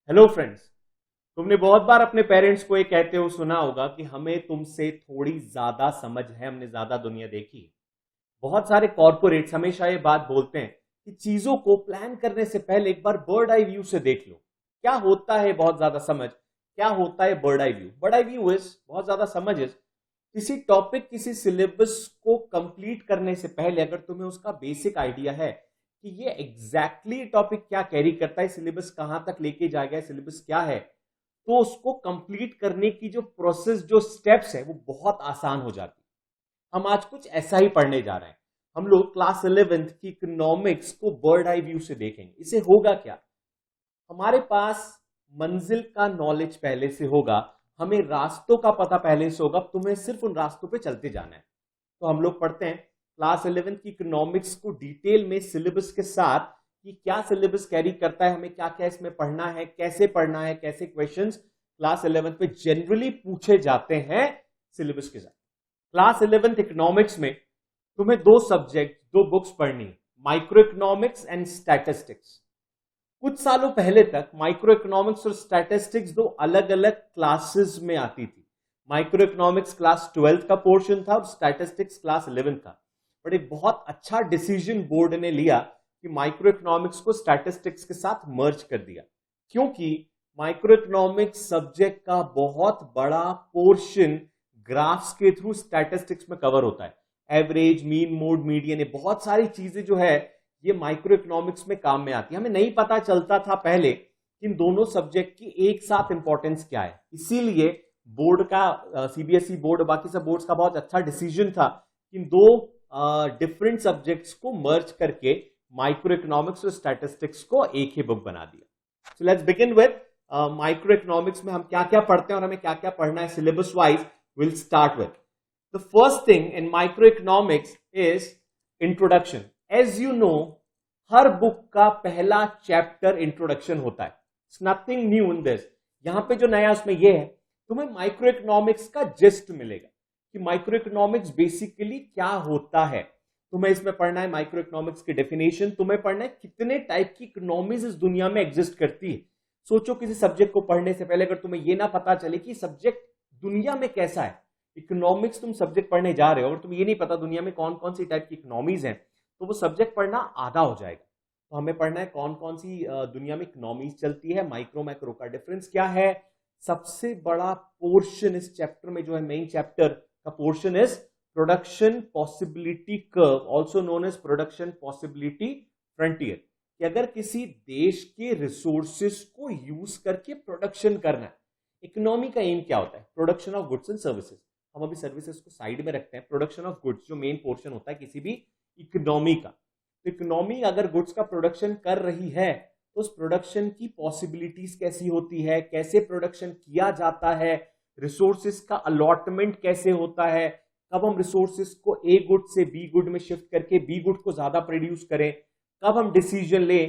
Hello friends. तुमने बहुत बार अपने पेरेंट्स को ये कहते हो सुना होगा कि हमें तुमसे थोड़ी ज्यादा समझ है, हमने ज्यादा दुनिया देखी है। बहुत सारे कॉर्पोरेट्स हमेशा ये बात बोलते हैं कि चीजों को प्लान करने से पहले एक बार बर्ड आई व्यू से देख लो। क्या होता है बहुत ज्यादा समझ, क्या होता है bird eye view? Bird eye view is बहुत ज्यादा समझ इज किसी टॉपिक, किसी सिलेबस को कंप्लीट करने से पहले अगर तुम्हें उसका बेसिक आइडिया है कि ये एग्जैक्टली टॉपिक क्या कैरी करता है, सिलेबस कहां तक लेके जाएगा, सिलेबस क्या है, तो उसको कंप्लीट करने की जो प्रोसेस, जो स्टेप्स है, वो बहुत आसान हो जाती है। हम आज कुछ ऐसा ही पढ़ने जा रहे हैं। हम लोग क्लास 11th की इकोनॉमिक्स को बर्ड आई व्यू से देखेंगे। इसे होगा क्या, हमारे पास मंजिल का नॉलेज पहले से होगा, हमें रास्तों का पता पहले से होगा, तुम्हें सिर्फ उन रास्तों पे चलते जाना है। तो हम लोग पढ़ते हैं क्लास 11 की इकोनॉमिक्स को डिटेल में, सिलेबस के साथ कि क्या सिलेबस कैरी करता है, हमें क्या क्या इसमें पढ़ना है, कैसे क्वेश्चंस क्लास 11 पे जनरली पूछे जाते हैं सिलेबस के साथ। क्लास 11 इकोनॉमिक्स में तुम्हें दो सब्जेक्ट, दो बुक्स पढ़नी, माइक्रो इकोनॉमिक्स एंड स्टैटिस्टिक्स। कुछ सालों पहले तक माइक्रो इकोनॉमिक्स और स्टैटिस्टिक्स दो अलग अलग क्लासेस में आती थी। माइक्रो इकोनॉमिक्स क्लास 12 का पोर्शन था और स्टैटिस्टिक्स क्लास 11 का। बट एक बहुत अच्छा डिसीजन बोर्ड ने लिया कि माइक्रो इकोनॉमिक्स को स्टैटिस्टिक्स के साथ मर्ज कर दिया, क्योंकि माइक्रो इकोनॉमिक्स सब्जेक्ट का बहुत बड़ा पोर्शन ग्राफ्स के थ्रू स्टैटिस्टिक्स में कवर होता है। एवरेज, मीन, मोड, मीडियन, ये बहुत सारी चीजें जो है ये माइक्रो इकोनॉमिक्स में काम में आती है। हमें नहीं पता चलता था पहले कि इन दोनों सब्जेक्ट की एक साथ इंपॉर्टेंस क्या है। इसीलिए बोर्ड का, सीबीएसई बोर्ड, बाकी सब बोर्ड्स का बहुत अच्छा डिसीजन था कि इन दो डिफरेंट सब्जेक्ट्स को मर्ज करके माइक्रो इकोनॉमिक्स और स्टैटिस्टिक्स को एक ही बुक बना दिया। So let's begin with micro economics में हम क्या क्या पढ़ते हैं और हमें क्या क्या पढ़ना है syllabus wise. Will start with the first thing in micro economics is introduction. As you know, हर बुक का पहला चैप्टर इंट्रोडक्शन होता है। It's nothing new in this. यहां पे जो नया उसमें यह है, तुम्हें माइक्रो इकोनॉमिक्स का जिस्ट मिलेगा कि माइक्रो इकोनॉमिक्स बेसिकली क्या होता है। तुम्हें इसमें पढ़ना है माइक्रो इकोनॉमिक्स की डेफिनेशन, तुम्हें पढ़ना है कितने टाइप की इकोनॉमीज इस दुनिया में एग्जिस्ट करती है। सोचो किसी सब्जेक्ट को पढ़ने से पहले अगर तुम्हें यह ना पता चले कि सब्जेक्ट दुनिया में कैसा है, इकोनॉमिक्स तुम सब्जेक्ट पढ़ने जा रहे हो और तुम्हें ये नहीं पता दुनिया में कौन कौन सी टाइप की इकोनॉमीज हैं, तो वो सब्जेक्ट पढ़ना आधा हो जाएगा। तो हमें पढ़ना है कौन कौन सी दुनिया में इकोनॉमीज चलती है, माइक्रो मैक्रो का डिफरेंस क्या है। सबसे बड़ा पोर्शन इस चैप्टर में जो है, मेन चैप्टर का portion is production possibility curve, also known as production possibility frontier. कि अगर किसी देश के रिसोर्सेस को यूज करके प्रोडक्शन करना है, इकोनॉमी का एम क्या होता है? Production of goods and services. हम अभी सर्विसेज को साइड में रखते हैं, प्रोडक्शन ऑफ गुड्स जो मेन पोर्शन होता है किसी भी इकोनॉमी का। तो इकोनॉमी अगर गुड्स का प्रोडक्शन कर रही है तो उस प्रोडक्शन की पॉसिबिलिटीज कैसी होती है, कैसे प्रोडक्शन किया जाता है, रिसोर्सेज का अलॉटमेंट कैसे होता है, कब हम रिसोर्सेज को ए गुड से बी गुड में शिफ्ट करके बी गुड को ज्यादा प्रोड्यूस करें, कब हम डिसीजन ले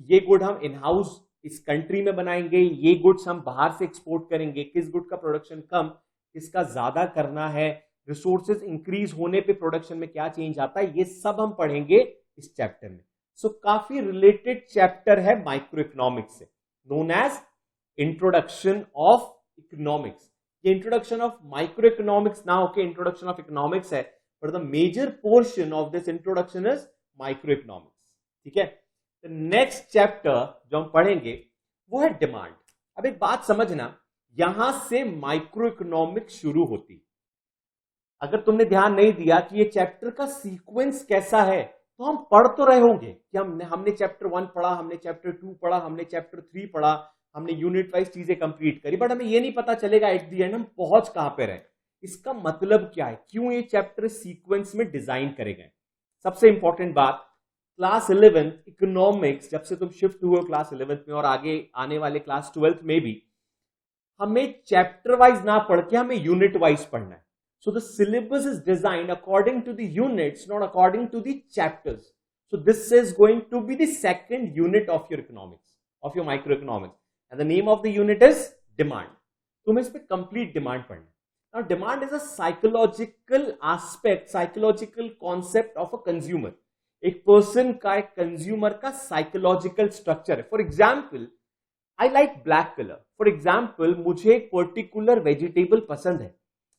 ये गुड हम इन हाउस इस कंट्री में बनाएंगे, ये गुड्स हम बाहर से एक्सपोर्ट करेंगे, किस गुड का प्रोडक्शन कम, किसका ज्यादा करना है, रिसोर्सेज इंक्रीज होने पे प्रोडक्शन में क्या चेंज आता है, ये सब हम पढ़ेंगे इस चैप्टर में। सो काफी रिलेटेड चैप्टर है माइक्रो इकोनॉमिक्स से, known as introduction of economics. ये इंट्रोडक्शन ऑफ माइक्रो इकोनॉमिक्स ना होके इंट्रोडक्शन ऑफ इकोनॉमिक्स है, but the major portion of this introduction is micro economics. ठीक है, नेक्स्ट चैप्टर जो हम पढ़ेंगे वो है डिमांड। अब एक बात समझना, यहां से माइक्रो इकोनॉमिक्स शुरू होती। अगर तुमने ध्यान नहीं दिया कि ये चैप्टर का सीक्वेंस कैसा है, तो हम पढ़ तो रहे होंगे कि हमने चैप्टर 1 पढ़ा, हमने चैप्टर 2 पढ़ा, हमने चैप्टर 3 पढ़ा, हमने यूनिट वाइज चीजें कंप्लीट करी, बट हमें ये नहीं पता चलेगा एट द एंड हम पहुंच कहां पे रहे। इसका मतलब क्या है, क्यों ये चैप्टर सीक्वेंस में डिजाइन करे गए। सबसे इंपॉर्टेंट बात, क्लास 11 इकोनॉमिक्स जब से तुम शिफ्ट हुए हो क्लास 11 में और आगे आने वाले क्लास 12 में भी, हमें चैप्टर वाइज ना पढ़ के हमें यूनिट वाइज पढ़ना है। So the syllabus is designed according to the units, not according to the chapters. So this is going to be the second unit of your economics, of your microeconomics. And the name of the unit is demand. तुम्हें इस पे complete demand पढ़ना है। Now demand is a psychological aspect, psychological concept of a consumer. एक person का, एक consumer का psychological structure है। For example, I like black colour, for example मुझे एक पर्टिकुलर वेजिटेबल पसंद है,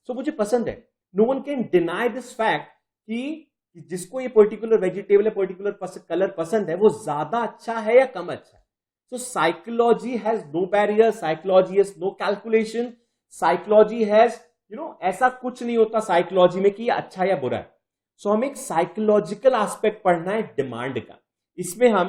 सो मुझे पसंद है, no one can deny this fact कि जिसको ये पर्टिकुलर वेजिटेबल है, पर्टिकुलर कलर पसंद है, वो ज्यादा अच्छा है या कम अच्छा है. So psychology has no barrier, psychology has no calculation, psychology has ऐसा कुछ नहीं होता साइकोलॉजी में कि ये अच्छा या बुरा है. सो हमें एक साइकोलॉजिकल एस्पेक्ट पढ़ना है डिमांड का. इसमें हम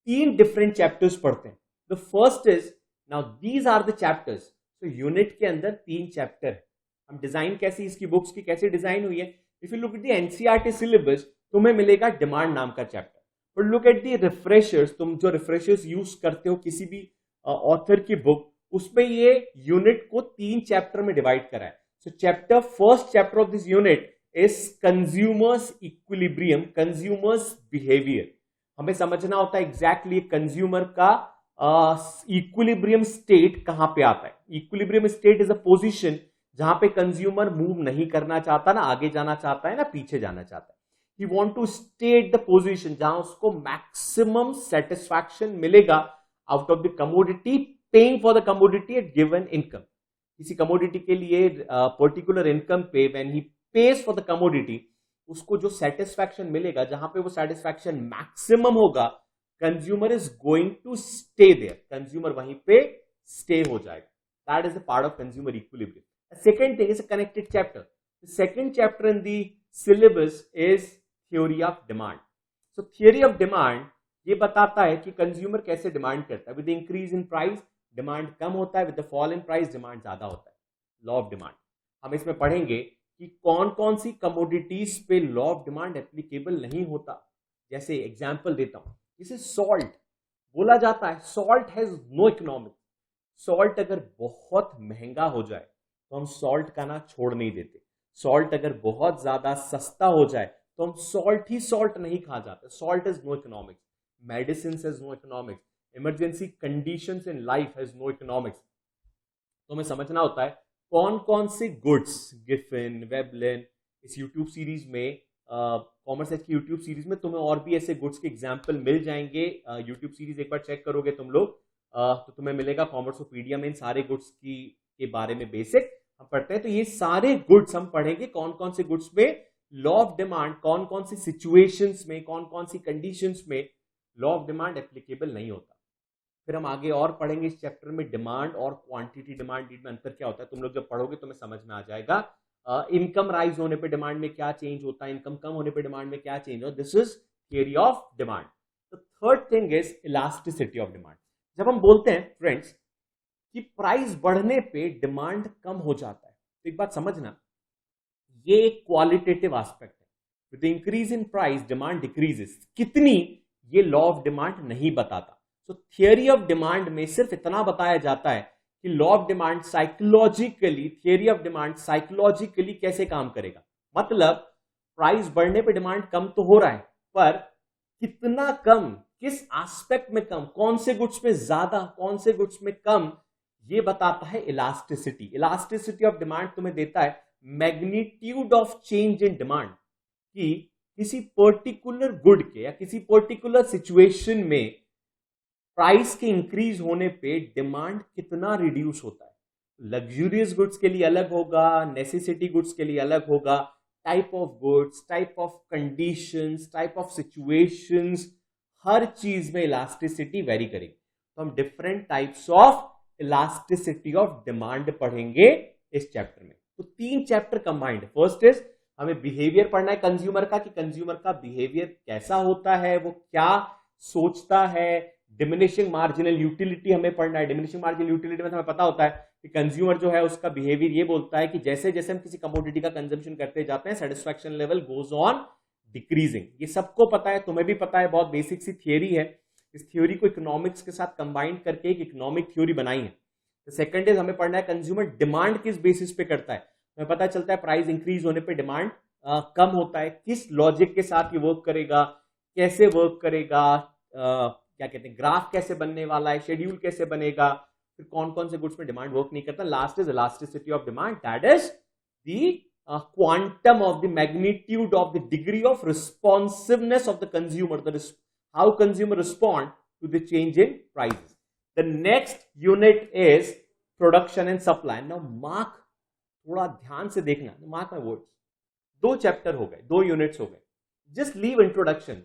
3 डिफरेंट चैप्टर्स पढ़ते हैं. The first is, now these are the chapters. तो यूनिट के अंदर 3 चैप्टर है. हम डिजाइन कैसी, इसकी बुक्स की कैसे डिजाइन हुई है. If you look at the NCERT syllabus, तुम्हें मिलेगा डिमांड नाम का chapter. But look at the refreshers, तुम जो रिफ्रेशर्स यूज करते हो किसी भी ऑथर की बुक, उसमें ये यूनिट को 3 चैप्टर में डिवाइड करा है. So first chapter of this unit is consumers equilibrium, consumers behaviour. हमें समझना होता है एग्जैक्टली कंज्यूमर का इक्विलिब्रियम स्टेट कहां पे आता है. Equilibrium state is a position जहां पे कंज्यूमर मूव नहीं करना चाहता, ना आगे जाना चाहता है ना पीछे जाना चाहता है. He want to stay at the position जहां उसको मैक्सिमम सेटिस्फैक्शन मिलेगा out of the commodity, paying for the commodity at given income. किसी कमोडिटी के लिए पर्टिकुलर इनकम पे when he pays for the commodity, उसको जो सेटिस्फैक्शन मिलेगा, जहां पे वो सेटिस्फैक्शन मैक्सिमम होगा, consumer is going to stay there, consumer वहीं पे स्टे हो जाएगा. That is the part of consumer equilibrium. Second thing is a connected chapter. The second chapter in the syllabus is theory of demand. So theory of demand ये बताता है कि consumer कैसे demand करता है. With increase in price demand कम होता है, with the fall in price demand ज्यादा होता है. लॉ ऑफ डिमांड हम इसमें पढ़ेंगे कि कौन कौन सी कमोडिटीज पे लॉ ऑफ डिमांड एप्लीकेबल नहीं होता. जैसे एग्जांपल देता हूं, जैसे सॉल्ट बोला जाता है salt has no economics. Salt अगर बहुत महंगा हो जाए तो हम सॉल्ट का ना छोड़ नहीं देते. सॉल्ट अगर बहुत ज्यादा सस्ता हो जाए तो हम सॉल्ट नहीं खा जाते. Salt is no economics. Medicine has no economics. Emergency conditions in life has no economics. तो हमें समझना होता है कौन कौन से गुड्स, गिफिन, वेबलिन, इस यूट्यूब सीरीज में, कॉमर्स एज की यूट्यूब सीरीज में तुम्हें और भी ऐसे गुड्स के एग्जाम्पल मिल जाएंगे. यूट्यूब सीरीज एक बार चेक करोगे तुम लोग तो तुम्हें मिलेगा कॉमर्सोपीडिया में इन सारे गुड्स के बारे में बेसिक हम पढ़ते हैं. तो ये सारे गुड्स हम पढ़ेंगे, कौन कौन से गुड्स में लॉ ऑफ डिमांड, कौन कौन सी सिचुएशंस में, कौन कौन सी कंडीशंस में लॉ ऑफ डिमांड एप्लीकेबल नहीं होता. फिर हम आगे और पढ़ेंगे इस चैप्टर में डिमांड और क्वांटिटी डिमांड में अंतर क्या होता है. तुम लोग जब पढ़ोगे तुम्हें समझ में आ जाएगा. इनकम राइज होने पे डिमांड में क्या चेंज होता है, इनकम कम होने पे डिमांड में क्या चेंज होता है. This is theory of demand. The third thing is elasticity of demand. जब हम बोलते हैं फ्रेंड्स कि प्राइस बढ़ने पे डिमांड कम हो जाता है, तो एक बात समझना, ये एक क्वालिटेटिव एस्पेक्ट है. With increase in price demand decreases. कितनी, ये लॉ ऑफ डिमांड नहीं बताता. सो थियरी ऑफ डिमांड में सिर्फ इतना बताया जाता है कि law of demand psychologically, theory of demand psychologically कैसे काम करेगा. मतलब प्राइस बढ़ने पे डिमांड कम तो हो रहा है, पर कितना कम, किस एस्पेक्ट में कम, कौन से गुड्स में ज्यादा, कौन से गुड्स में कम, ये बताता है इलास्टिसिटी. इलास्टिसिटी ऑफ डिमांड तुम्हें देता है magnitude of change in demand, कि किसी पर्टिकुलर गुड के या किसी पर्टिकुलर सिचुएशन में प्राइस के इंक्रीज होने पे डिमांड कितना रिड्यूस होता है. लग्जूरियस गुड्स के लिए अलग होगा, नेसेसिटी गुड्स के लिए अलग होगा, type of goods, type of conditions, type of situations, हर चीज में इलास्टिसिटी वेरी करेगी. तो हम different types of elasticity of demand पढ़ेंगे इस चैप्टर में. तो 3 चैप्टर कंबाइंड. फर्स्ट इज हमें बिहेवियर पढ़ना है कंज्यूमर का, कि कंज्यूमर का बिहेवियर कैसा होता है, वो क्या सोचता है. डिमिनिशिंग मार्जिनल यूटिलिटी हमें पढ़ना है. डिमिनिशिंग मार्जिनल यूटिलिटी में हमें पता होता है कि कंज्यूमर जो है उसका बिहेवियर ये बोलता है कि जैसे जैसे हम किसी कमोडिटी का कंजम्पशन करते जाते हैं, satisfaction level goes on decreasing. ये सबको पता है, तुम्हें भी पता है, बहुत बेसिक सी थियरी है. इस थ्योरी को इकोनॉमिक्स के साथ कंबाइन करके एक इकोनॉमिक थ्योरी बनाई है. तो सेकंड इज हमें पढ़ना है कंज्यूमर डिमांड किस बेसिस पे करता है. हमें पता चलता है प्राइस इंक्रीज होने पे डिमांड कम होता है, किस लॉजिक के साथ ये वर्क करेगा, कैसे वर्क करेगा, क्या कहते हैं, ग्राफ कैसे बनने वाला है, शेड्यूल कैसे बनेगा, फिर कौन कौन से गुड्स में डिमांड वर्क नहीं करता. Last is elasticity of demand, that is the quantum of the magnitude of the degree of responsiveness of the consumer, how consumer respond to the change in prices. The next unit is production and supply. Now mark, थोड़ा ध्यान से देखना, mark my words. 2 chapter हो गए, 2 units हो गए. Just leave introduction.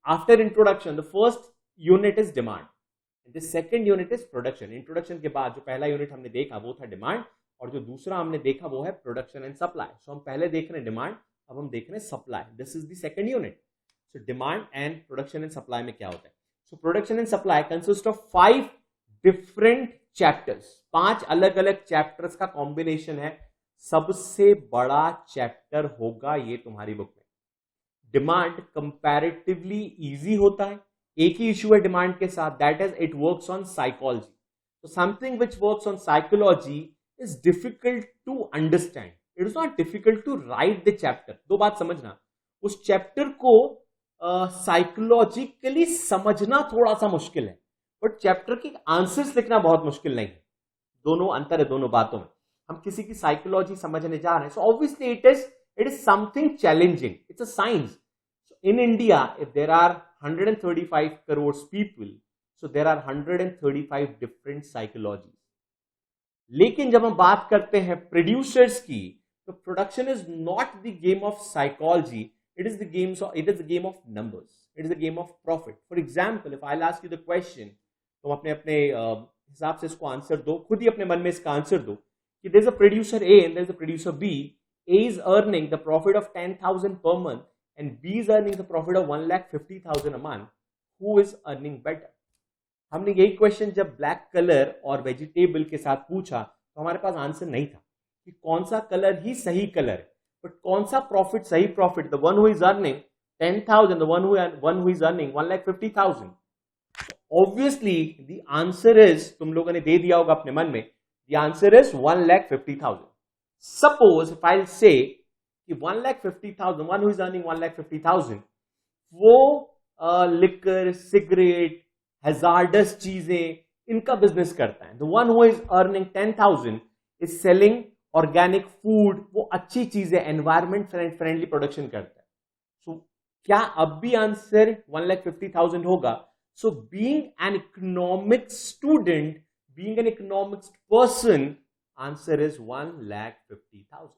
After introduction the first unit is demand, the second unit is production. Introduction के बाद जो पहला यूनिट हमने देखा वो था डिमांड, और जो दूसरा हमने देखा वो है प्रोडक्शन एंड सप्लाई. सो हम पहले देख रहे हैं डिमांड, अब हम देख रहे हैं supply. This is the second unit. So demand and production and supply में क्या होता है? So production and supply consist of 5 different chapters. 5 अलग अलग चैप्टर्स का कॉम्बिनेशन है. सबसे बड़ा चैप्टर होगा ये तुम्हारी बुक में. डिमांड कंपैरेटिवली इजी होता है. एक ही इश्यू है डिमांड के साथ, that is it works on psychology. तो something which works on psychology is difficult to understand. It is not difficult to write the chapter. 2 बात समझना, उस चैप्टर को साइकोलॉजिकली समझना थोड़ा सा मुश्किल है, बट चैप्टर के आंसर्स लिखना बहुत मुश्किल नहीं है. दोनों अंतर है दोनों बातों में. हम किसी की साइकोलॉजी समझने जा रहे हैं, so obviously it is something challenging. It's a science. In India if there are 135 crore people, so there are 135 different psychologies. लेकिन जब हम बात करते हैं प्रोड्यूसर्स की, तो production is not the game of psychology, it is the game of numbers, it is the game of profit. For example, if I ask you the question, तुम अपने अपने हिसाब से इसको आंसर दो, खुद ही अपने मन में इसका आंसर दो कि there is a producer A and there is a producer B. A is earning the profit of 10,000 per month and B is earning the profit of 1,50,000 a month. Who is earning better? हमने यही question जब black colour और vegetable के साथ पूछा तो हमारे पास answer नहीं था कि कौन सा कलर ही सही कलर है, बट कौन सा प्रॉफिट सही profit. The one who is earning 10,000, the one who is earning 1,50,000. Obviously the answer is, तुम लोगों ने दे दिया होगा अपने मन में, the answer is 1,50,000. Suppose if I'll say कि 1,50,000, one who is earning 1,50,000, वो लिकर, सिगरेट, हैजार्डस चीजें, इनका बिजनेस करता है. The one who is earning 10,000 is selling organic food, वो अच्छी चीजें, एनवायरमेंट फ्रेंडली प्रोडक्शन करता है. सो क्या अब भी आंसर 1,50,000 होगा? So being an economics student, being an economics person, answer is 1,50,000.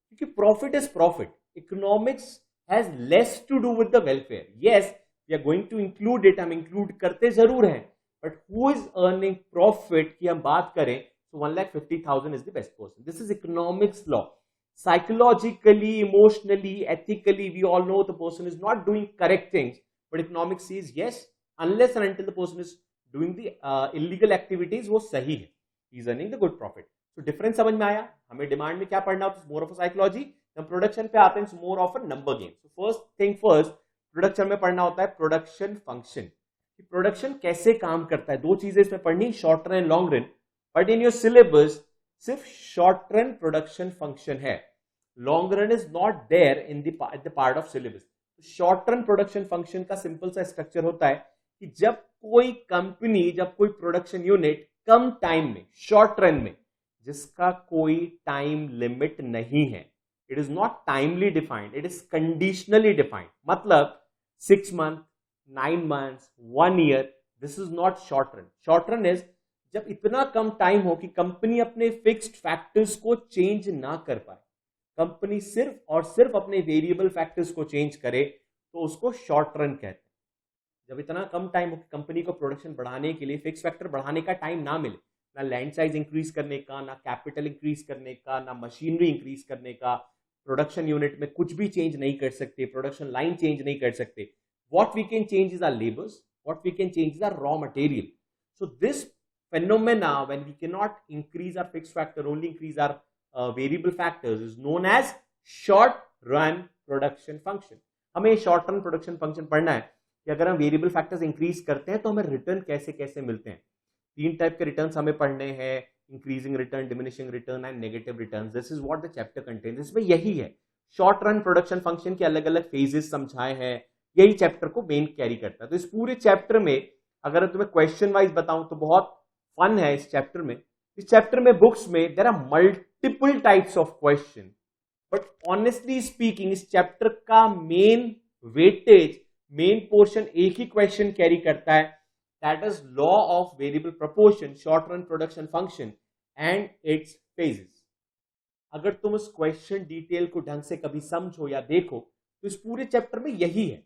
क्योंकि profit is profit. Economics has less to do with the welfare. Yes, we are going to include it. हम include करते जरूर हैं, but who is earning profit की हम बात करें, so 1,50,000 is the best person. This is economics law. Psychologically, emotionally, ethically, we all know the person is not doing correct things, but economics says yes, unless and until the person is doing the illegal activities, वो सही है. He is earning the good profit. तो difference समझ में आया. हमें demand में क्या पढ़ना होता है? More of psychology. हम प्रोडक्शन पे आते हैं, मोर of a number game. First thing first, production में पढ़ना होता है प्रोडक्शन फंक्शन. प्रोडक्शन कैसे काम करता है, 2 चीजें इसमें पढ़नी, short run, long run. But in your syllabus सिर्फ शॉर्ट रन प्रोडक्शन फंक्शन है. Long run is not there in the part of syllabus. Short run production function का सिंपल सा स्ट्रक्चर होता है कि जब कोई कंपनी, जब कोई प्रोडक्शन यूनिट कम टाइम में, शॉर्ट रन में, जिसका कोई टाइम लिमिट नहीं है, it is not timely defined, it is conditionally defined. मतलब 6 months, 9 months, 1 year, this is not short run. Short run is जब इतना कम टाइम हो कि कंपनी अपने फिक्स्ड फैक्टर्स को चेंज ना कर पाए, कंपनी सिर्फ और सिर्फ अपने वेरिएबल फैक्टर्स को चेंज करे, तो उसको शॉर्ट रन कहते हैं. जब इतना कम टाइम हो कि कंपनी को प्रोडक्शन बढ़ाने के लिए फिक्स फैक्टर बढ़ाने का टाइम ना मिले, ना लैंड साइज इंक्रीज करने का, ना कैपिटल इंक्रीज करने का, ना मशीनरी इंक्रीज करने का, प्रोडक्शन यूनिट में कुछ भी चेंज नहीं कर सकते, प्रोडक्शन लाइन चेंज नहीं कर सकते. What we can change is our labours, what we can change is our raw material. So this phenomena when we cannot increase our fixed factor, only increase our variable factors, is known as short run production function. हमें short run production function पढ़ना है कि अगर हम variable factors increase करते हैं तो हमें रिटर्न कैसे कैसे मिलते हैं. 3 टाइप के रिटर्न्स हमें पढ़ने हैं, increasing return, diminishing return and negative returns. This is what the chapter contains. इसमें यही है, शॉर्ट रन प्रोडक्शन फंक्शन के अलग अलग फेजेस समझाए हैं, यही चैप्टर को मेन कैरी करता है. तो इस पूरे चैप्टर में अगर तुम्हें क्वेश्चन वाइज बताऊं तो बहुत फन है इस चैप्टर में. इस चैप्टर में बुक्स में there are multiple types of question, but honestly speaking इस चैप्टर का मेन वेटेज, मेन पोर्शन एक ही क्वेश्चन कैरी करता है, that is law of variable proportion, short run production function and its phases. अगर तुम उस क्वेश्चन डिटेल को ढंग से कभी समझो या देखो तो इस पूरे चैप्टर में यही है,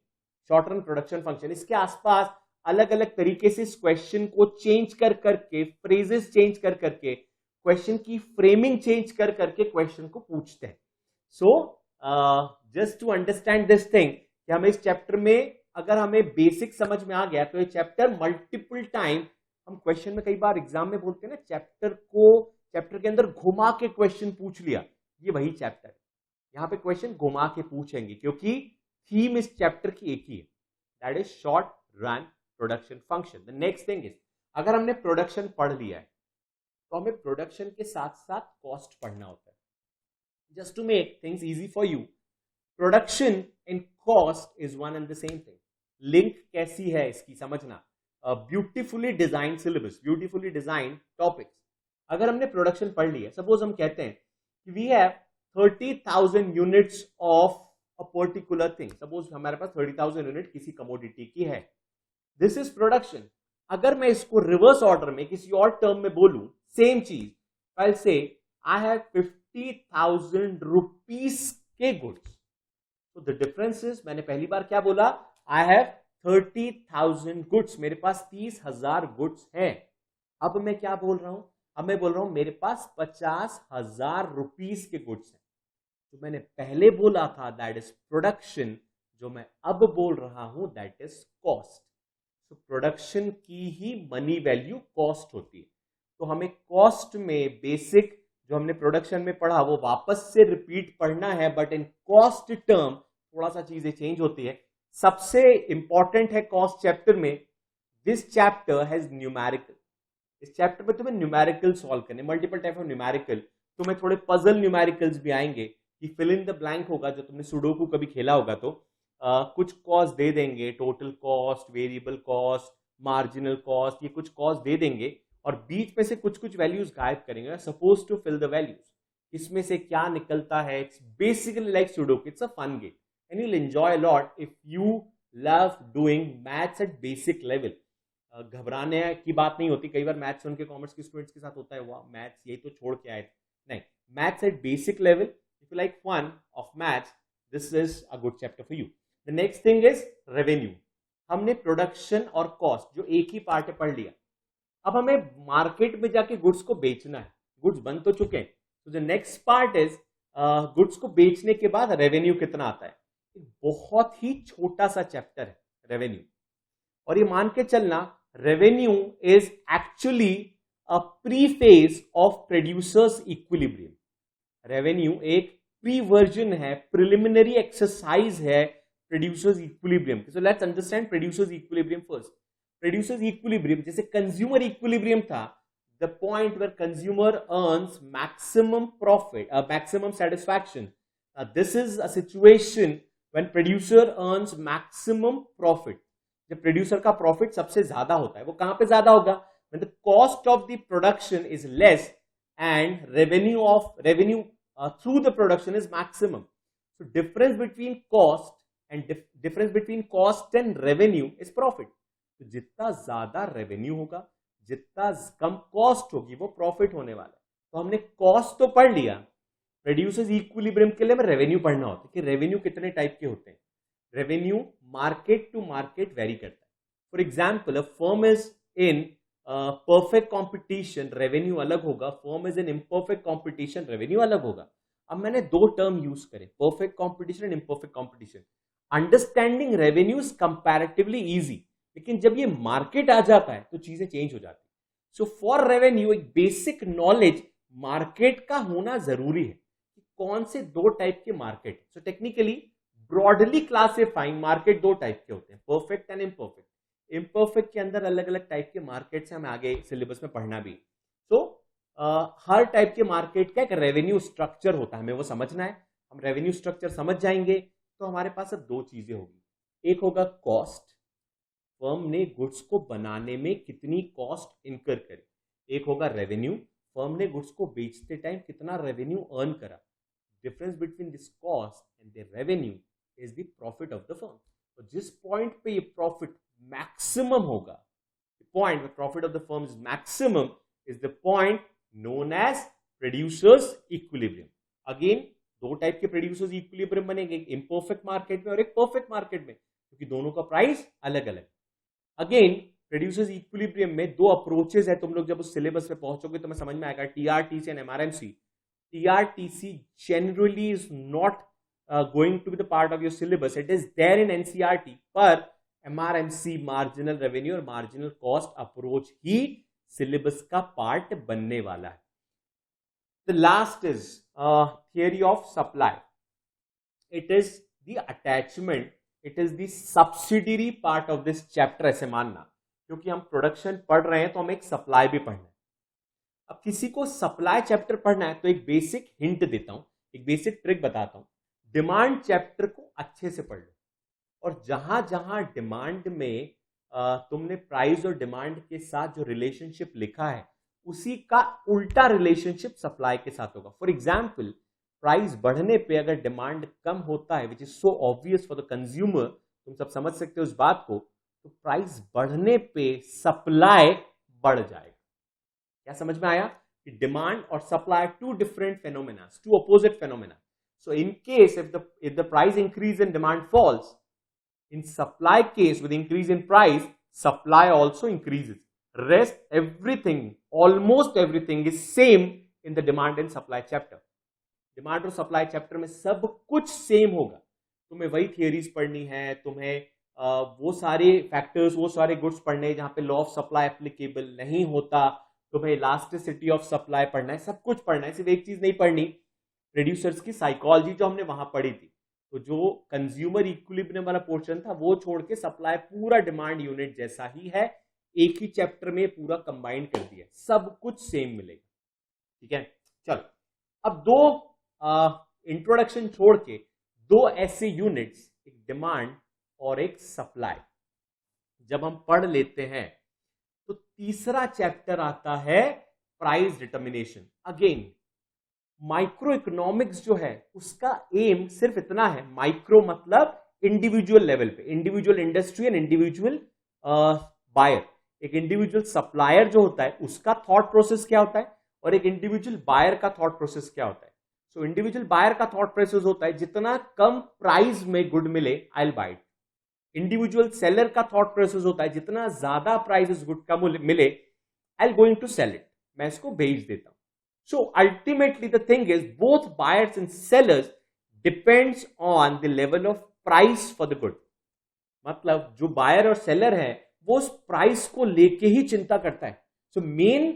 शॉर्ट रन प्रोडक्शन फंक्शन। इसके आसपास अलग अलग तरीके से इस क्वेश्चन को चेंज कर करके, फ्रेजेस चेंज कर करके, क्वेश्चन की फ्रेमिंग चेंज कर करके क्वेश्चन को पूछते हैं। So just to understand this thing कि हमें इस चैप्टर में अगर हमें बेसिक समझ में आ गया तो ये चैप्टर मल्टीपल टाइम, हम क्वेश्चन में कई बार एग्जाम में बोलते हैं ना, चैप्टर के अंदर घुमा के क्वेश्चन पूछ लिया, ये वही चैप्टर है। यहां पे क्वेश्चन घुमा के पूछेंगे क्योंकि थीम इस चैप्टर की एक ही है, that is short run production function. The next thing is, अगर हमने प्रोडक्शन पढ़ लिया है तो हमें प्रोडक्शन के साथ साथ कॉस्ट पढ़ना होता है। Just to make things easy for you, production and cost is one and the same thing. Link कैसी है इसकी समझना, beautifully design syllabus, beautifully design topics. अगर हमने प्रोडक्शन पढ़ लिया, सपोज हम कहते हैं कि we have 30,000 units of a particular thing, suppose हमारे पास 30,000 यूनिट किसी कमोडिटी की है, दिस इज प्रोडक्शन। अगर मैं इसको रिवर्स ऑर्डर में किसी और टर्म में बोलूं सेम चीज, आई से आई हैव 50,000 रुपीस के गुड्स, तो द डिफरेंस इज, मैंने पहली बार क्या बोला, आई हैव 30,000 गुड्स, मेरे पास 30,000 गुड्स है। अब मैं क्या बोल रहा हूं, अब मैं बोल रहा हूं मेरे पास 50,000 रुपीस के गुड्स हैं। जो मैंने पहले बोला था दैट इज प्रोडक्शन, जो मैं अब बोल रहा हूं दैट इज कॉस्ट। तो प्रोडक्शन की ही मनी वैल्यू कॉस्ट होती है। तो हमें कॉस्ट में बेसिक जो हमने प्रोडक्शन में पढ़ा वो वापस से रिपीट पढ़ना है, बट इन कॉस्ट टर्म थोड़ा सा चीजें चेंज होती है। सबसे इंपॉर्टेंट है कॉस्ट चैप्टर में, दिस चैप्टर हैज न्यूमेरिकल। इस चैप्टर में तुम्हें न्यूमेरिकल सॉल्व करने, मल्टीपल टाइप ऑफ न्यूमेरिकल, तुम्हें थोड़े पजल न्यूमेरिकल्स भी आएंगे कि फिल इन द ब्लैंक होगा, जो तुमने सुडोकू कभी खेला होगा तो कुछ कॉस्ट दे देंगे, total cost, variable cost, marginal cost, ये कुछ कॉस्ट दे देंगे और बीच में से कुछ कुछ वैल्यूज गायब करेंगे, suppose to fill the values. इसमें से क्या निकलता है, it's basically like sudoku, it's a fun game and you will enjoy a lot if you love doing maths at basic level. घबराने की बात नहीं होती, कई बार मैथ्स उनके कॉमर्स के स्टूडेंट्स के साथ होता है, वाह मैथ्स यही तो छोड़ के आए थे, नहीं, maths at basic level, if you like fun of maths, this is a good chapter for you. The next thing is revenue. हमने प्रोडक्शन और कॉस्ट जो एक ही पार्ट है पढ़ लिया, अब हमें मार्केट में जाके गुड्स को बेचना है, गुड्स बन तो चुके हैं, तो the next part is goods को बेचने के बाद रेवेन्यू कितना आता है। बहुत ही छोटा सा चैप्टर है रेवेन्यू, और ये मान के चलना revenue is actually a pre phase of producers equilibrium. Revenue एक प्री वर्जन है, प्रिलिमिनरी एक्सरसाइज है producers equilibrium. So let's understand producers equilibrium first. Producers equilibrium जैसे कंज्यूमर इक्विलिब्रियम था, the point where consumer earns maximum profit, maximum satisfaction, this is a situation when producer earns maximum profit. जब producer का profit सबसे ज्यादा होता है, वो कहां पे ज्यादा होगा, when the cost of the production is less and revenue through the production is maximum. So difference between cost and revenue is profit. तो जितना ज्यादा रेवेन्यू होगा, जितना कम कॉस्ट होगी, वो प्रॉफिट होने वाला है। तो हमने कॉस्ट तो पढ़ लिया, प्रोड्यूसर्स इक्विलिब्रियम के लिए हमें रेवेन्यू पढ़ना होता है कि रेवेन्यू कितने टाइप के होते हैं। Revenue market to market vary करता है। For example, a firm is in perfect competition, revenue अलग होगा, firm is in imperfect competition, revenue अलग होगा। अब मैंने दो टर्म यूज करे, perfect competition and imperfect competition. Understanding revenue is comparatively easy, लेकिन जब ये मार्केट आ जाता है तो चीजें चेंज हो जाती है। सो फॉर रेवेन्यू एक बेसिक नॉलेज मार्केट का होना जरूरी है कि कौन से दो टाइप के market. So technically broadly classifying market दो टाइप के होते हैं, परफेक्ट एंड इम्परफेक्ट। इम्परफेक्ट के अंदर अलग अलग टाइप के मार्केट से हमें आगे सिलेबस में पढ़ना भी। तो हर टाइप के मार्केट का एक रेवेन्यू स्ट्रक्चर होता है, हमें वो समझना है। हम रेवेन्यू स्ट्रक्चर समझ जाएंगे तो हमारे पास अब दो चीजें होगी, एक होगा कॉस्ट, फर्म ने गुड्स को बनाने में कितनी कॉस्ट इनकर करी, एक होगा रेवेन्यू, फर्म ने गुड्स को बेचते टाइम कितना रेवेन्यू अर्न करा। Difference between this cost and the revenue is the profit of the firm. तो जिस पॉइंट पे ये प्रॉफिट मैक्सिमम होगा, The point where profit of the firm is maximum is the point known as producers equilibrium. Again, दो type के producers equilibrium बनेंगे, एक imperfect market में और एक परफेक्ट मार्केट में, क्योंकि दोनों का प्राइस अलग अलग। अगेन, प्रोड्यूसर्स इक्विलिब्रियम में दो अप्रोचेस है, तुम लोग जब उस सिलेबस पे पहुंचोगे तो मैं समझ में आएगा, TRTC and MRMC. TRTC generally is not going to be the part of your syllabus, it is there in NCERT, पर MRMC मार्जिनल रेवेन्यू और मार्जिनल कॉस्ट अप्रोच ही सिलेबस का पार्ट बनने वाला है। The last is theory of supply. It is the attachment, it is the subsidiary part of this chapter, ऐसे मानना, क्योंकि हम प्रोडक्शन पढ़ रहे हैं तो हमें एक सप्लाई भी पढ़ना है। अब किसी को सप्लाई चैप्टर पढ़ना है तो एक बेसिक हिंट देता हूं, एक बेसिक ट्रिक बताता हूं। डिमांड चैप्टर को अच्छे से पढ़ लो, और जहां जहां डिमांड में तुमने प्राइस और डिमांड के साथ जो रिलेशनशिप लिखा है उसी का उल्टा रिलेशनशिप सप्लाई के साथ होगा। फॉर एग्जाम्पल, प्राइस बढ़ने पे अगर डिमांड कम होता है, which is so obvious for the consumer, तुम सब समझ सकते हो उस बात को, तो प्राइस बढ़ने पे सप्लाई बढ़ जाएगा। क्या समझ में आया कि डिमांड और supply two different phenomena, two opposite phenomena. So in case if the price increase and demand falls, in supply case with increase in price, supply also increases. Rest everything, almost everything is same in the demand and supply chapter. Demand और supply chapter में सब कुछ same होगा। तुम्हें वही theories पढ़नी है, तुम्हें वो सारे फैक्टर्स, वो सारे गुड्स पढ़ने हैं जहां पे लॉ ऑफ सप्लाई एप्लीकेबल नहीं होता, तुम्हें इलास्टिसिटी ऑफ सप्लाई पढ़ना है, सब कुछ पढ़ना है, सिर्फ एक चीज नहीं पढ़नी, प्रोड्यूसर्स की साइकोलॉजी जो हमने वहां पढ़ी थी। तो जो कंज्यूमर इक्विलिब्रियम वाला पोर्शन था वो छोड़ के सप्लाई पूरा डिमांड यूनिट जैसा ही है, एक ही चैप्टर में पूरा कंबाइन कर दिया, सब कुछ सेम मिलेगा। ठीक है, चलो अब दो इंट्रोडक्शन छोड़ के दो ऐसे यूनिट्स, एक डिमांड और एक सप्लाई, जब हम पढ़ लेते हैं तो तीसरा चैप्टर आता है price determination. Again, micro economics जो है उसका एम सिर्फ इतना है, माइक्रो मतलब इंडिविजुअल लेवल पे, individual industry and individual buyer. एक इंडिविजुअल सप्लायर जो होता है उसका थॉट प्रोसेस क्या होता है, और एक इंडिविजुअल बायर का थॉट प्रोसेस क्या होता है। सो इंडिविजुअल बायर का थॉट प्रोसेस होता है जितना कम प्राइस में गुड मिले I will buy it. Individual seller का थॉट प्रोसेस होता है जितना ज्यादा प्राइस गुड का मिले I will going to sell it, मैं इसको बेच देता हूं। So ultimately the thing is both buyers and sellers depends on the level of price for the good. मतलब जो बायर और सेलर है वो उस प्राइस को लेके ही चिंता करता है। So मेन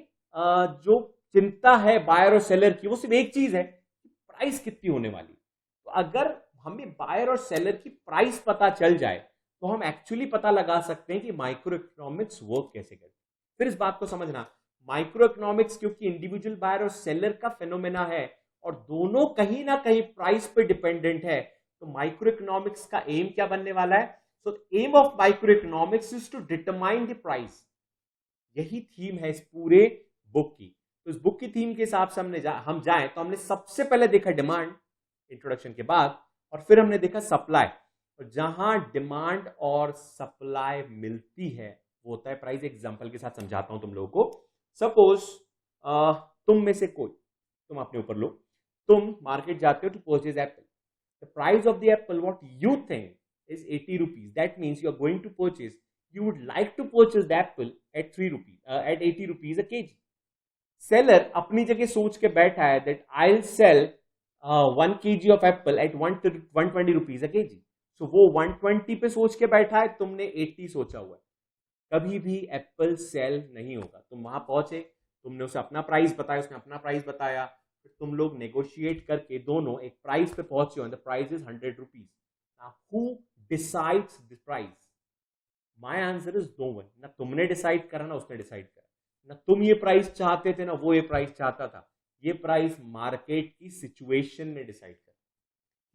जो चिंता है बायर और सेलर की वो सिर्फ एक चीज है, प्राइस कितनी होने वाली। तो अगर हमें बायर और सेलर की प्राइस पता चल जाए तो हम एक्चुअली पता लगा सकते हैं कि माइक्रो इकोनॉमिक्स वर्क कैसे करती है। फिर इस बात को समझना, माइक्रो इकोनॉमिक्स क्योंकि इंडिविजुअल बायर और सेलर का फेनोमेना है और दोनों कहीं ना कहीं प्राइस पे डिपेंडेंट है, तो माइक्रो इकोनॉमिक्स का एम क्या बनने वाला है। So aim of micro economics is to determine the price. यही थीम है इस पूरे बुक की। तो इस बुक की थीम के हिसाब से हम जाएं तो हमने सबसे पहले देखा डिमांड इंट्रोडक्शन के बाद, और फिर हमने देखा सप्लाई, और जहां डिमांड और सप्लाई मिलती है वो होता है प्राइस। एग्जांपल के साथ समझाता हूं तुम लोगों को। सपोज तुम में से कोई, तुम अपने ऊपर लो, तुम मार्केट जाते हो to purchase apple, the price of the apple what you think is 80 rupees. That means you are going to purchase, you would like to purchase the apple at 3 rupees, at 80 rupees a kg. Seller अपनी जगह सोच के बैठा है that I'll sell 1 kg of apple at 120 rupees a kg. So वो 120 पे सोच के बैठा है, तुमने 80 सोचा हुआ है। कभी भी एप्पल सेल नहीं होगा। तुम वहां पहुंचे, तुमने उसे अपना प्राइस बताया, उसने अपना प्राइस बताया, फिर तुम लोग नेगोशिएट करके दोनों एक प्राइस पे पहुंचे हो, the price is 100 rupees. Now who decides the price? My answer is no one. ना तुमने डिसाइड करा ना उसने डिसाइड करा, ना तुम ये प्राइस चाहते थे ना वो ये प्राइस चाहता था। ये प्राइस मार्केट की सिचुएशन ने डिसाइड करा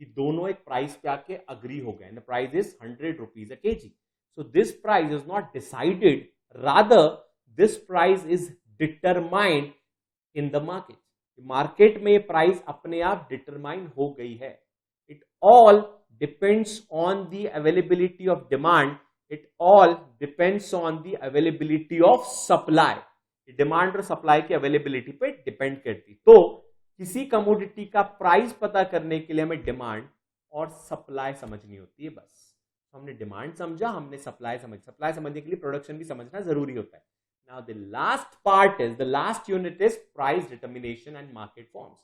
कि दोनों एक प्राइस पे आके अग्री हो गए, the price is 100 rupees a kg. So this price is not decided, rather this price is determined in the market. Market में प्राइस अपने आप डिटरमाइन हो गई है। It all depends on the availability of demand it all depends on the availability of supply. Demand और supply की availability पे depend करती। तो किसी कमोडिटी का प्राइस पता करने के लिए हमें डिमांड और सप्लाई समझनी होती है। बस हमने डिमांड समझा, हमने सप्लाई समझने के लिए प्रोडक्शन भी समझना जरूरी होता है। Now the last part is, the last unit is price determination and market forms.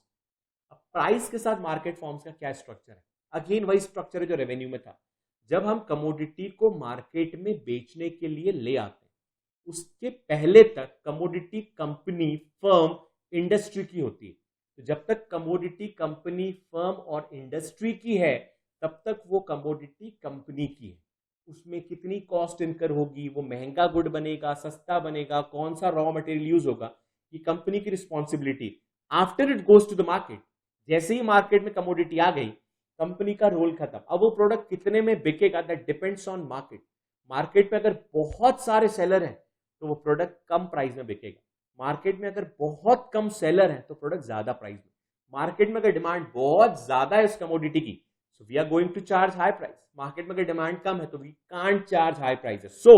अब प्राइस के साथ मार्केट फॉर्म्स का क्या स्ट्रक्चर है? अगेन वही स्ट्रक्चर है जो रेवेन्यू में था। जब हम कमोडिटी को मार्केट में बेचने के लिए ले आते हैं, उसके पहले तक कमोडिटी कंपनी, फर्म, इंडस्ट्री की होती है। तो जब तक कमोडिटी कंपनी, फर्म और इंडस्ट्री की है, तब तक वो कमोडिटी कंपनी की है। उसमें कितनी कॉस्ट इनकर होगी, वो महंगा गुड बनेगा, सस्ता बनेगा, कौन सा रॉ मटेरियल यूज होगा, ये कंपनी की responsibility. After it goes to the market, जैसे ही मार्केट में कमोडिटी आ गई, कंपनी का रोल खत्म। अब वो प्रोडक्ट कितने में बिकेगा, that depends on market. Market में अगर बहुत सारे सेलर हैं तो वो प्रोडक्ट कम प्राइस में बिकेगा। मार्केट में अगर बहुत कम सेलर हैं तो प्रोडक्ट ज्यादा प्राइस में। मार्केट में अगर डिमांड बहुत ज्यादा है इस कमोडिटी की, so we are going to charge high price. Market में अगर डिमांड कम है तो we can't charge high prices. So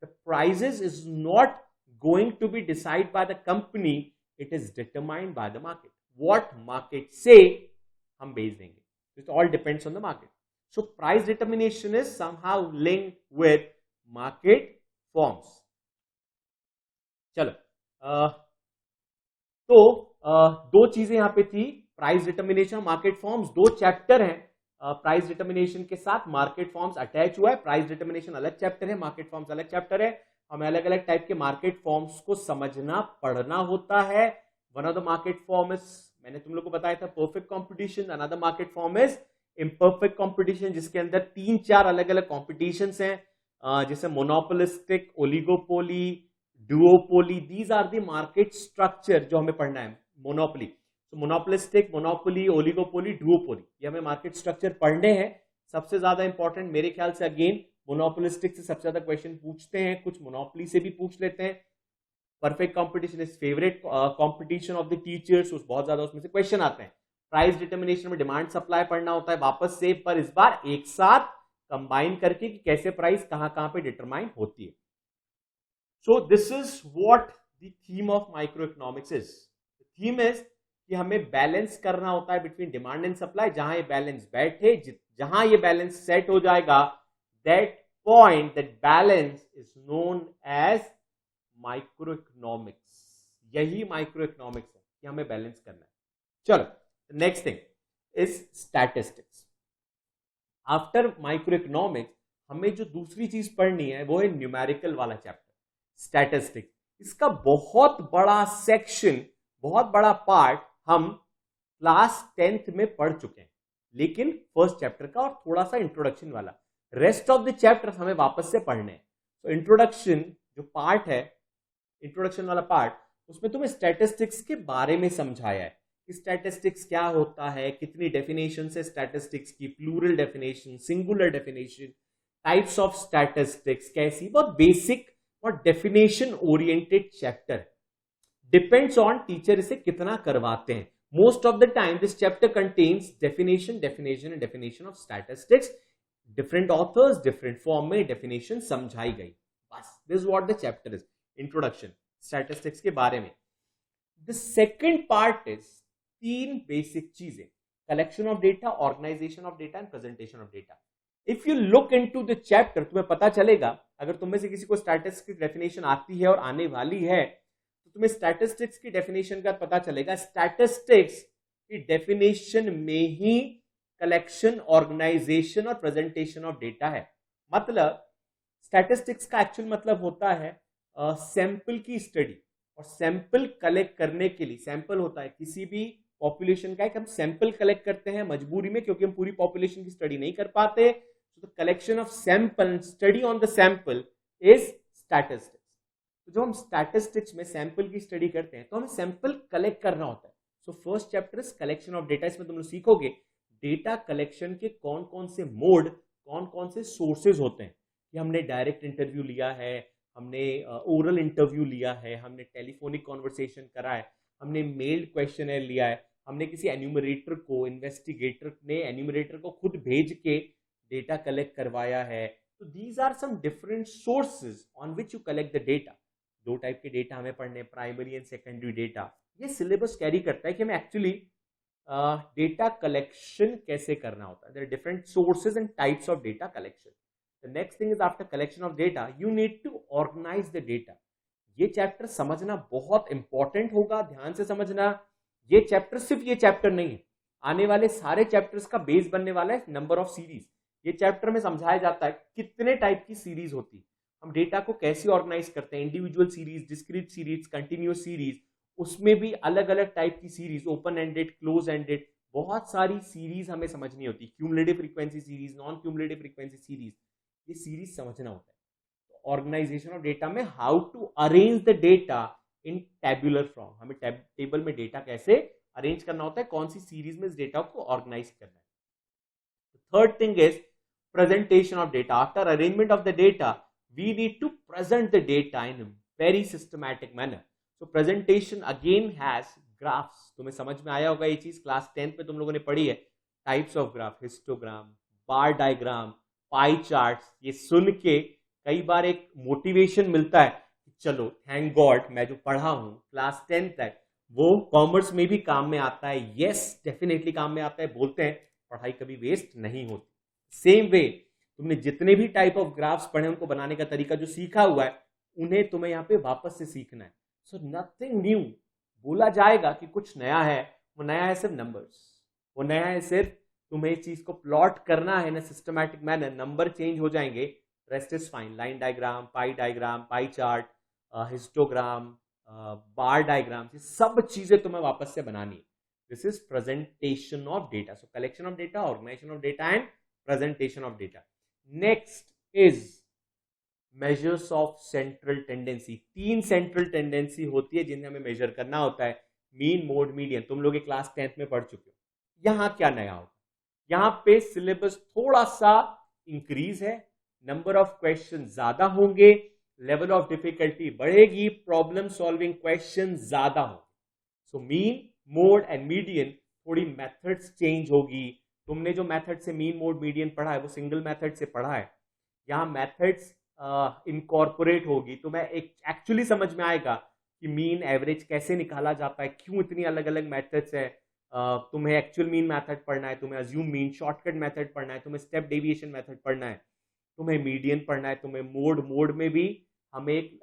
the prices is not going to be decided by the company, it is determined by the market. What market say हम बेच देंगे. It all depends on the market. So price determination is somehow linked with market forms. चलो दो चीजें यहां पे थी, price determination, market forms. दो चैप्टर हैं, प्राइस डिटर्मिनेशन के साथ मार्केट फॉर्म्स अटैच हुआ है। प्राइस डिटर्मिनेशन अलग चैप्टर है, मार्केट फॉर्म्स अलग चैप्टर है। हमें अलग अलग टाइप के मार्केट फॉर्म्स को समझना पढ़ना होता है। One of the market form is, मैंने तुम लोग को बताया था, perfect competition. Another market form is imperfect competition, जिसके अंदर 3-4 अलग अलग कॉम्पिटिशन हैं, जैसे monopolistic, oligopoly, duopoly. These are the market structure जो हमें पढ़ना है। मोनोपोली, तो मोनोपोलिस्टिक, मोनोपोली, ओलिगोपोली, डुओपोली, ये हमें मार्केट स्ट्रक्चर पढ़ने हैं। सबसे ज्यादा इंपॉर्टेंट मेरे ख्याल से अगेन मोनोपोलिस्टिक से सबसे ज्यादा क्वेश्चन पूछते हैं, कुछ मोनोपोली से भी पूछ लेते हैं। Perfect competition is favourite competition of the teachers, बहुत ज्यादा उसमें से क्वेश्चन आते हैं। प्राइस डिटर्मिनेशन में डिमांड सप्लाई पढ़ना होता है वापस से, पर इस बार एक साथ कंबाइन करके कि कैसे प्राइस कहां कहां पे डिटरमाइन होती है। So this is what the theme of microeconomics is. The theme is कि हमें बैलेंस करना होता है बिटवीन डिमांड एंड सप्लाई। जहां ये बैलेंस बैठे, जहां ये बैलेंस सेट हो जाएगा, that point, that balance is known as microeconomics. यही माइक्रोइकोनॉमिक्स है कि हमें बैलेंस करना है। चलो next thing is statistics. After microeconomics हमें जो दूसरी चीज पढ़नी है वो है न्यूमेरिकल वाला चैप्टर, स्टैटिस्टिक्स। इसका बहुत बड़ा सेक्शन, बहुत बड़ा पार्ट हम क्लास 10th में पढ़ चुके हैं, लेकिन फर्स्ट चैप्टर का और थोड़ा सा इंट्रोडक्शन वाला। रेस्ट ऑफ द चैप्टर्स हमें वापस से पढ़ने हैं। तो इंट्रोडक्शन जो पार्ट है, इंट्रोडक्शन वाला पार्ट, उसमें तुम्हें स्टैटिस्टिक्स के बारे में समझाया है कि स्टैटिस्टिक्स क्या होता है, कितनी डेफिनेशन है स्टैटिस्टिक्स की, plural definition, singular definition, types of statistics कैसी, बहुत बेसिक और definition oriented chapter. Depends on teacher इसे कितना करवाते हैं। Most of the time this chapter contains definition and definition of statistics. Different authors different form में definition समझाई गई। बस this what the chapter is, introduction statistics के बारे में। The second part is 3 basic चीजें, collection of data, organisation of data and presentation of data. If you look into the chapter, तुम्हें पता चलेगा, अगर तुम में से किसी को स्टैटिस्टिक्स की डेफिनेशन आती है और आने वाली है, तो तुम्हें स्टैटिस्टिक्स की डेफिनेशन का पता चलेगा। स्टैटिस्टिक्स की डेफिनेशन में ही कलेक्शन, ऑर्गेनाइजेशन और प्रेजेंटेशन ऑफ डेटा है। मतलब स्टैटिस्टिक्स का एक्चुअल मतलब होता है सैंपल की स्टडी। और सैंपल कलेक्ट करने के लिए, सैंपल होता है किसी भी पॉपुलेशन का, एक हम सैंपल कलेक्ट करते हैं मजबूरी में, क्योंकि हम पूरी पॉपुलेशन की स्टडी नहीं कर पाते। तो collection of sample, study on the sample is statistics. तो जब हम स्टैटिस्टिक्स में सैंपल की स्टडी करते हैं तो हमें सैंपल कलेक्ट करना होता है। So first chapter is collection of data. इसमें तुम लोग सीखोगे डेटा कलेक्शन के कौन कौन से मोड, कौन कौन से सोर्सेज होते हैं। कि हमने डायरेक्ट इंटरव्यू लिया है, हमने ओरल इंटरव्यू लिया है, हमने टेलीफोनिक कॉन्वर्सेशन करा है, हमने मेल्ड क्वेश्चनर लिया है, हमने किसी एन्यूमरेटर को, इन्वेस्टिगेटर ने एन्यूमरेटर को खुद भेज के डेटा कलेक्ट करवाया है, तो these are some different sources on which you collect the data. दो टाइप के डेटा हमें पढ़ने, प्राइमरी एंड सेकेंडरी डेटा। ये सिलेबस कैरी करता है कि हमें एक्चुअली डेटा कलेक्शन कैसे करना होता है। There are different sources and types of data collection. The next thing is after collection of data you need to organize the data. ये चैप्टर समझना बहुत इंपॉर्टेंट होगा, ध्यान से समझना। ये चैप्टर सिर्फ ये चैप्टर नहीं है, आने वाले सारे चैप्टर्स का बेस बनने वाला है नंबर ऑफ सीरीज। ये चैप्टर में समझाया जाता है कितने टाइप की सीरीज होती है, हम डेटा को कैसे ऑर्गेनाइज करते हैं, individual series, discrete series, continuous series, उसमें भी अलग अलग टाइप की series, open ended, close ended, बहुत सारी सीरीज हमें समझनी होती है। Cumulative frequency series, non cumulative frequency series, ये सीरीज समझना होता है। ऑर्गेनाइजेशन ऑफ डेटा में how to arrange the data in tabular form, हमें टेबल में डेटा कैसे अरेंज करना होता है, कौन सी सीरीज में इस डेटा को ऑर्गेनाइज करना है। Third thing is presentation of data. After arrangement of the data, we need to present the data in a very systematic manner. So presentation again has graphs. तुम्हें समझ में आया होगा ये चीज, क्लास 10th में तुम लोगों ने पढ़ी है। Types of graph, histogram, bar diagram, pie charts. ये सुन के कई बार एक मोटिवेशन मिलता है कि चलो थैंक गॉड मैं जो पढ़ा हूं क्लास 10th तक वो कॉमर्स में भी काम में आता है। यस, डेफिनेटली काम में आता है। बोलते हैं पढ़ाई कभी वेस्ट नहीं होती। सेम वे तुमने जितने भी टाइप ऑफ ग्राफ्स पढ़े उनको बनाने का तरीका जो सीखा हुआ है उन्हें तुम्हें यहाँ पे वापस से सीखना है। So nothing new. बोला जाएगा कि कुछ नया है, वो नया है सिर्फ नंबर्स, वो नया है सिर्फ तुम्हें इस चीज को प्लॉट करना है ना सिस्टमैटिक मैनर। नंबर चेंज हो जाएंगे, rest is fine. Line diagram, pie chart, histogram, bar diagram, ये सब चीजें तुम्हें वापस से बनानी है। This is presentation of data. So collection of data, organisation of data and presentation of data. Next is measures of central tendency. 3 central tendency होती है जिन्हें हमें measure करना होता है। मीन, मोड, मीडियन, तुम लोग क्लास 10th में पढ़ चुके हो। यहां क्या नया होगा, यहां पे सिलेबस थोड़ा सा इंक्रीज है, नंबर ऑफ क्वेश्चन ज्यादा होंगे, लेवल ऑफ डिफिकल्टी बढ़ेगी, प्रॉब्लम सॉल्विंग क्वेश्चन ज्यादा होंगे। So mean, mode and median थोड़ी मेथड्स चेंज होगी। तुमने जो मेथड से मीन, मोड, मीडियन पढ़ा है वो सिंगल मेथड से पढ़ा है। यहाँ मेथड्स इनकॉर्पोरेट होगी, तुम्हें एक एक्चुअली समझ में आएगा कि मीन, एवरेज कैसे निकाला जाता है, क्यों इतनी अलग अलग मेथड्स है। तुम्हें एक्चुअल मीन मेथड पढ़ना है, तुम्हें अज्यूम मीन, शॉर्टकट मेथड पढ़ना है, तुम्हें स्टेप डेविएशन मेथड पढ़ना है, तुम्हें मीडियन पढ़ना है, तुम्हें मोड में भी हमें एक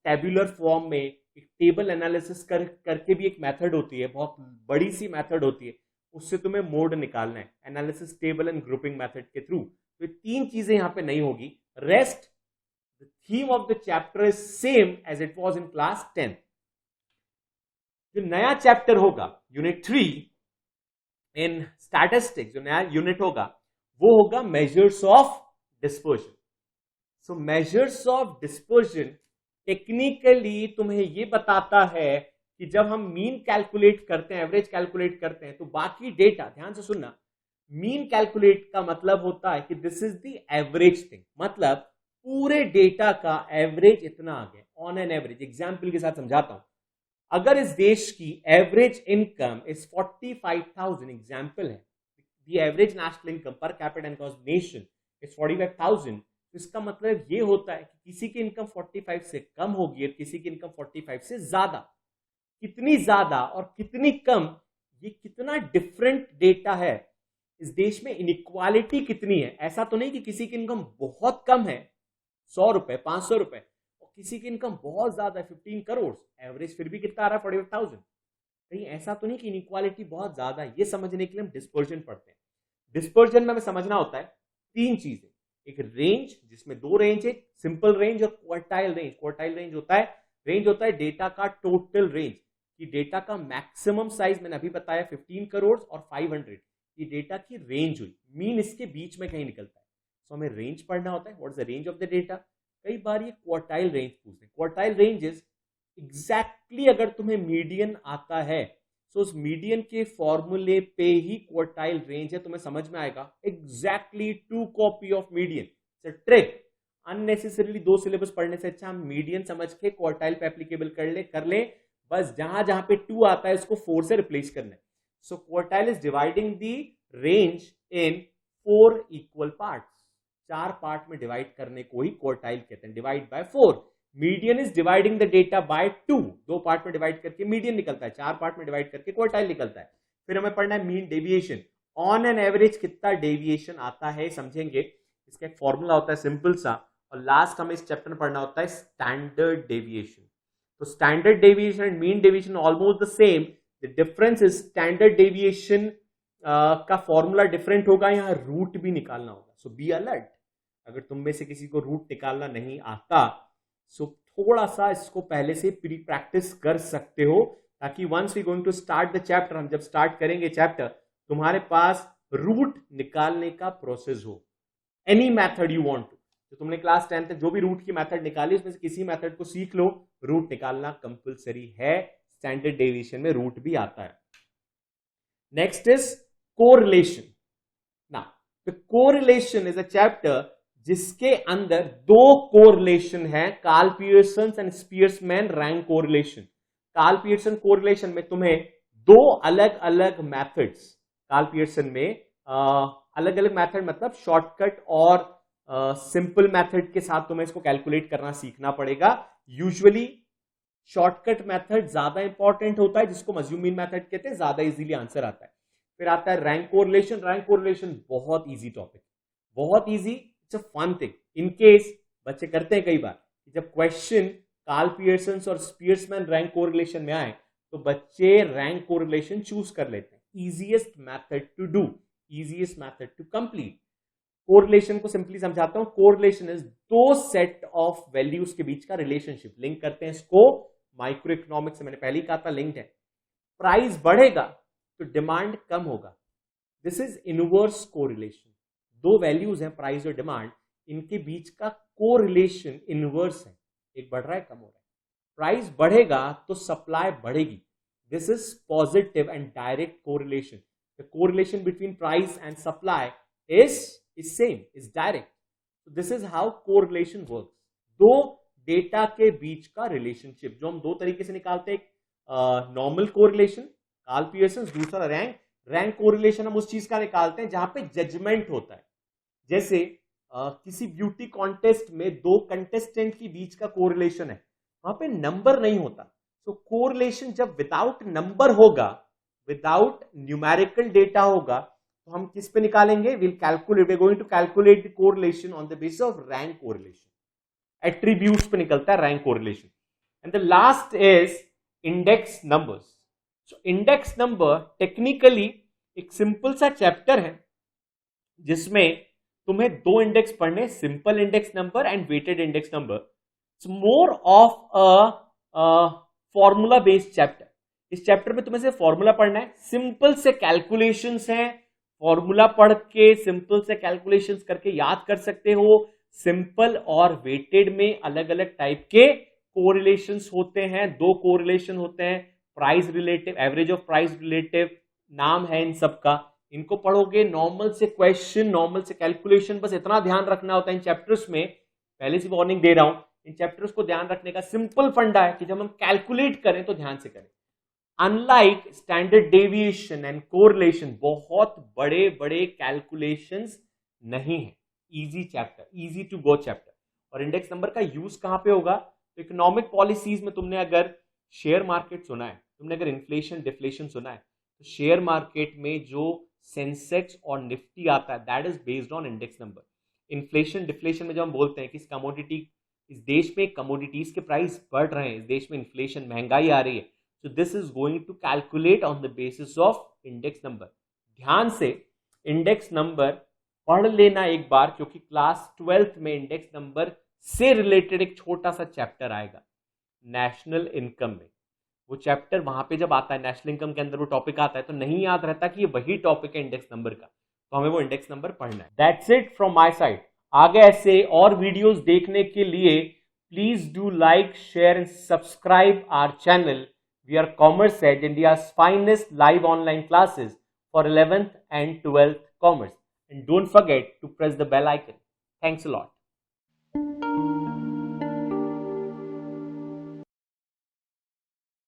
टेबुलर फॉर्म में एक टेबल एनालिसिस करके भी एक मेथड होती है, बहुत बड़ी सी मेथड होती है, उससे तुम्हें मोड निकालना है analysis table and grouping method के थ्रू। तो 3 चीजें यहां पे नहीं होगी। Rest the theme of the chapter is same as it was in class 10th। जो नया चैप्टर होगा यूनिट 3 इन स्टैटिस्टिक्स, जो नया यूनिट होगा वो होगा measures of dispersion. So measures of dispersion technically तुम्हें ये बताता है कि जब हम मीन कैलकुलेट करते हैं, एवरेज कैलकुलेट करते हैं, तो बाकी डेटा, ध्यान से सुनना, मीन कैलकुलेट का मतलब होता है कि this is the average thing, मतलब पूरे डेटा का एवरेज इतना आ गया ऑन एन एवरेज। एग्जाम्पल के साथ समझाता हूं। अगर इस देश की एवरेज इनकम इज 45,000, एग्जाम्पल है, the average national income per capita across nation is 45,000, तो इसका मतलब ये होता है कि किसी की इनकम 45 से कम होगी और किसी की इनकम 45 से ज्यादा। कितनी ज्यादा और कितनी कम, ये कितना डिफरेंट डेटा है। इस देश में इनइक्वालिटी कितनी है, ऐसा तो नहीं कि किसी की इनकम बहुत कम है 100 रुपए, 500 रुपए, और किसी की इनकम बहुत ज्यादा है 15 करोड़, एवरेज फिर भी कितना आ रहा है 45,000। कहीं ऐसा तो नहीं कि इनइक्वालिटी बहुत ज्यादा है। ये समझने के लिए हम डिस्पर्जन पढ़ते हैं। डिस्पर्जन में हमें समझना होता है 3 चीजें, एक रेंज जिसमें 2 रेंज है, सिंपल रेंज और क्वार्टाइल रेंज। क्वार्टाइल रेंज होता है डेटा का टोटल रेंज, कि डेटा का मैक्सिमम साइज मैंने अभी बताया 15 करोड़ और 500, ये डेटा की रेंज हुई। मीन इसके बीच में कहीं निकलता है, सो हमें रेंज पढ़ना होता है, what is the range of the data. कई बार ये क्वार्टाइल रेंज पूछते हैं। क्वार्टाइल रेंज इज एग्जैक्टली, अगर तुम्हें मीडियन आता है तो उस मीडियन के फॉर्मूले पे ही क्वार्टाइल रेंज है, तुम्हें समझ में आएगा। Exactly 2 copy of median. Trick, unnecessarily 2 syllabus पढ़ने से अच्छा हम मीडियन समझ के क्वार्टाइल पे एप्लीकेबल कर ले। बस जहां जहां पे 2 आता है उसको 4 से रिप्लेस करना है। So quartile is dividing the range in 4 equal parts. 4 part में डिवाइड करने को ही क्वार्टाइल कहते हैं, divide by 4। Median is dividing the data by 2, 2 part में डिवाइड करके मीडियन निकलता है, 4 पार्ट में डिवाइड करके क्वार्टाइल निकलता है। फिर हमें पढ़ना है mean deviation, on an average कितना डेविएशन आता है समझेंगे, इसका एक फॉर्मूला होता है सिंपल सा, और लास्ट हमें इस चैप्टर में पढ़ना होता है स्टैंडर्ड डेविएशन। तो standard deviation and mean deviation almost the same, the difference is standard deviation का फॉर्मूला डिफरेंट होगा, यहाँ रूट भी निकालना होगा। सो बी अलर्ट, अगर तुम में से किसी को रूट निकालना नहीं आता सो थोड़ा सा इसको पहले से प्री प्रैक्टिस कर सकते हो, ताकि once we going to start the chapter, हम जब स्टार्ट करेंगे चैप्टर, तुम्हारे पास रूट निकालने का प्रोसेस हो, any method you want to. तो तुमने क्लास 10 तक जो भी रूट की मेथड निकाली उसमें से किसी मेथड को सीख लो, रूट निकालना कंपलसरी है, स्टैंडर्ड डेविएशन में रूट भी आता है। Next is correlation. Now the correlation is a chapter जिसके अंदर 2 कोरिलेशन है, Karl Pearson and Spearman rank correlation. Karl Pearson correlation में तुम्हें 2 अलग अलग मेथड्स, कार्ल पियर्सन में अलग अलग मेथड मतलब शॉर्टकट और सिंपल मेथड के साथ तुम्हें इसको कैलकुलेट करना सीखना पड़ेगा। यूजुअली शॉर्टकट मेथड ज्यादा इंपॉर्टेंट होता है, जिसको मज्यूमीन मेथड कहते हैं, ज्यादा इजीली आंसर आता है। फिर आता है रैंक कोरिलेशन। रैंक कोरिलेशन बहुत इजी टॉपिक, बहुत easy, it's a fun thing. In case बच्चे करते हैं कई बार, जब क्वेश्चन कार्ल पियर्सन और स्पीयर्समैन रैंक कोरिलेशन में आए तो बच्चे रैंक कोरिलेशन चूज कर लेते हैं, easiest method to do, easiest method to complete. Correlation को सिंपली समझाता हूं, correlation is 2 set of values के बीच का रिलेशनशिप, लिंक करते हैं इसको माइक्रो इकोनॉमिक्स से, मैंने पहले ही कहा था लिंक्ड है। प्राइस बढ़ेगा तो डिमांड कम होगा, this is inverse correlation. 2 values हैं प्राइस और डिमांड, इनके बीच का कोरिलेशन इनवर्स है, एक बढ़ रहा है कम हो रहा है। प्राइस बढ़ेगा तो सप्लाई बढ़ेगी, this is positive and direct correlation. The correlation between price and supply is same, is direct. So this is how correlation works. 2 data के बीच का रिलेशनशिप जो हम 2 तरीके से निकालते हैं, नॉर्मल कोरिलेशन कार्ल पियर्सन, दूसरा रैंक कोरिलेशन हम उस चीज का निकालते हैं जहां पे जजमेंट होता है। जैसे किसी ब्यूटी कॉन्टेस्ट में 2 कंटेस्टेंट के बीच का कोरिलेशन है, वहां पे नंबर नहीं होता। तो कोरिलेशन जब विदाउट नंबर होगा, विदाउट न्यूमेरिकल डेटा होगा, तो हम किस पे निकालेंगे, will calculate, we are going to calculate the correlation on the basis of rank correlation. Attributes पे निकलता है rank correlation. And the last is index numbers. So index number technically एक सिंपल सा चैप्टर है जिसमें तुम्हें 2 इंडेक्स पढ़ने, simple index number and weighted index number. It's more of a formula based chapter. इस चैप्टर में तुम्हें से फॉर्मूला पढ़ना है, सिंपल से कैलकुलेशंस हैं, फॉर्मूला पढ़ के सिंपल से कैलकुलेशंस करके याद कर सकते हो। सिंपल और वेटेड में अलग अलग टाइप के कोरिलेशंस होते हैं, 2 कोरिलेशन होते हैं, price relative, average of price relative नाम है इन सब का। इनको पढ़ोगे, नॉर्मल से क्वेश्चन, नॉर्मल से कैलकुलेशन, बस इतना ध्यान रखना होता है इन चैप्टर्स में। पहले से वार्निंग दे रहा हूं, इन चैप्टर्स को ध्यान रखने का सिंपल फंडा है कि जब हम कैलकुलेट करें तो ध्यान से करें। Unlike standard deviation and correlation, बहुत बड़े बड़े कैलकुलेशंस नहीं है, easy chapter, easy to go chapter. और इंडेक्स नंबर का यूज कहां पे होगा, तो इकोनॉमिक पॉलिसीज में तुमने अगर शेयर मार्केट सुना है, तुमने अगर इन्फ्लेशन डिफ्लेशन सुना है, तो शेयर मार्केट में जो सेंसेक्स और निफ्टी आता है that is based on index number. Inflation deflation में जब हम बोलते हैं कि इस कमोडिटी, इस देश में कमोडिटीज के प्राइस बढ़ रहे हैं, इस देश में इन्फ्लेशन, महंगाई आ रही है, so this is going to calculate on the basis of index number। ध्यान से इंडेक्स नंबर पढ़ लेना एक बार, क्योंकि क्लास 12th में इंडेक्स नंबर से रिलेटेड एक छोटा सा चैप्टर आएगा नेशनल इनकम में। वो चैप्टर वहां पे जब आता है, नेशनल इनकम के अंदर वो टॉपिक आता है, तो नहीं याद रहता कि ये वही टॉपिक है इंडेक्स नंबर का, तो हमें वो इंडेक्स नंबर पढ़ना है। That's it from my side. आगे ऐसे और वीडियोस देखने के लिए please do like, share and subscribe our channel. We are Commerce Edge, India's finest live online classes for 11th and 12th Commerce. And don't forget to press the bell icon. Thanks a lot.